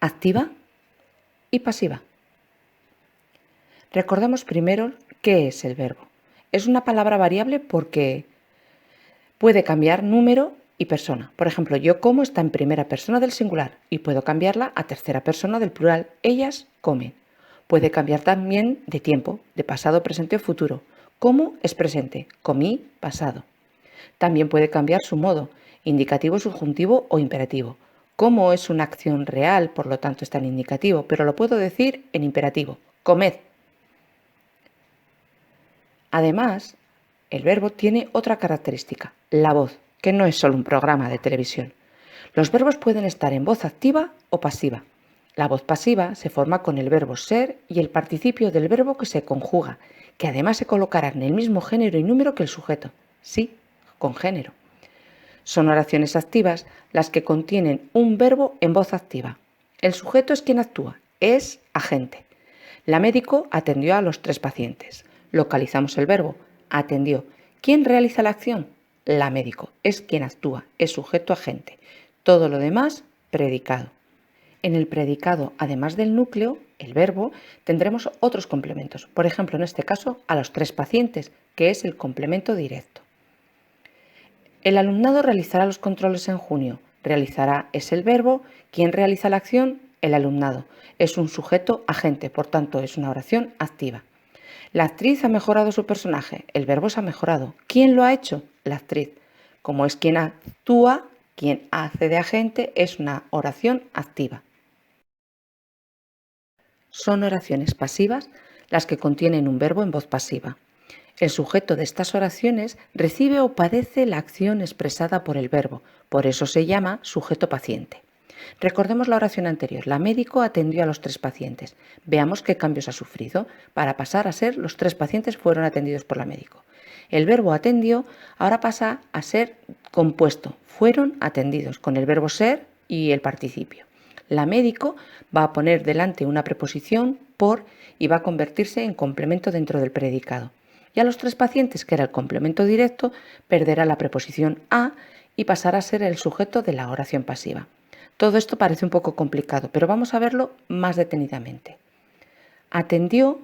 activa y pasiva. Recordemos primero qué es el verbo. Es una palabra variable porque puede cambiar número y persona. Por ejemplo, yo como está en primera persona del singular y puedo cambiarla a tercera persona del plural. Ellas comen. Puede cambiar también de tiempo, de pasado, presente o futuro. Como es presente, comí, pasado. También puede cambiar su modo, indicativo, subjuntivo o imperativo. Como es una acción real, por lo tanto está en indicativo, pero lo puedo decir en imperativo. Comed. Además, el verbo tiene otra característica, la voz, que no es solo un programa de televisión. Los verbos pueden estar en voz activa o pasiva. La voz pasiva se forma con el verbo ser y el participio del verbo que se conjuga, que además se colocará en el mismo género y número que el sujeto. Sí, con género. Son oraciones activas las que contienen un verbo en voz activa. El sujeto es quien actúa, es agente. La médico atendió a los 3 pacientes. Localizamos el verbo, atendió. ¿Quién realiza la acción? La médico, es quien actúa, es sujeto agente. Todo lo demás, predicado. En el predicado, además del núcleo, el verbo, tendremos otros complementos. Por ejemplo, en este caso, a los 3 pacientes, que es el complemento directo. El alumnado realizará los controles en junio. Realizará es el verbo. ¿Quién realiza la acción? El alumnado. Es un sujeto agente, por tanto es una oración activa. La actriz ha mejorado su personaje. El verbo se ha mejorado. ¿Quién lo ha hecho? La actriz. Como es quien actúa, quien hace de agente, es una oración activa. Son oraciones pasivas las que contienen un verbo en voz pasiva. El sujeto de estas oraciones recibe o padece la acción expresada por el verbo, por eso se llama sujeto paciente. Recordemos la oración anterior. La médico atendió a los 3 pacientes. Veamos qué cambios ha sufrido para pasar a ser los 3 pacientes fueron atendidos por la médico. El verbo atendió ahora pasa a ser compuesto. Fueron atendidos con el verbo ser y el participio. La médico va a poner delante una preposición por y va a convertirse en complemento dentro del predicado. Y a los 3 pacientes, que era el complemento directo, perderá la preposición a y pasará a ser el sujeto de la oración pasiva. Todo esto parece un poco complicado, pero vamos a verlo más detenidamente. Atendió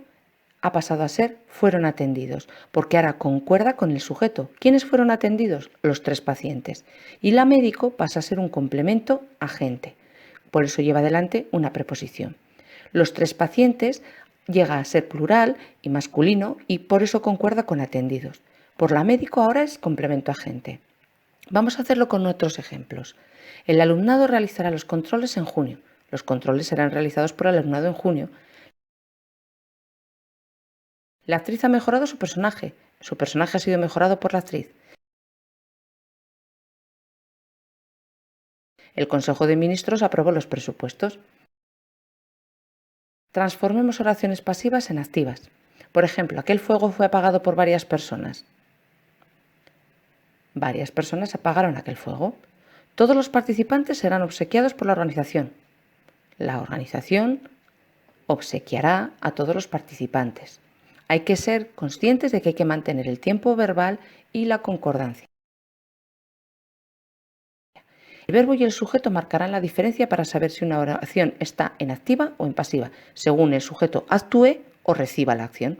ha pasado a ser fueron atendidos, porque ahora concuerda con el sujeto. ¿Quiénes fueron atendidos? Los 3 pacientes. Y la médico pasa a ser un complemento agente. Por eso lleva adelante una preposición. Los 3 pacientes llega a ser plural y masculino y por eso concuerda con atendidos. Por la médico ahora es complemento agente. Vamos a hacerlo con otros ejemplos. El alumnado realizará los controles en junio. Los controles serán realizados por el alumnado en junio. La actriz ha mejorado su personaje. Su personaje ha sido mejorado por la actriz. El Consejo de Ministros aprobó los presupuestos. Transformemos oraciones pasivas en activas. Por ejemplo, aquel fuego fue apagado por varias personas. Varias personas apagaron aquel fuego. Todos los participantes serán obsequiados por la organización. La organización obsequiará a todos los participantes. Hay que ser conscientes de que hay que mantener el tiempo verbal y la concordancia. El verbo y el sujeto marcarán la diferencia para saber si una oración está en activa o en pasiva, según el sujeto actúe o reciba la acción.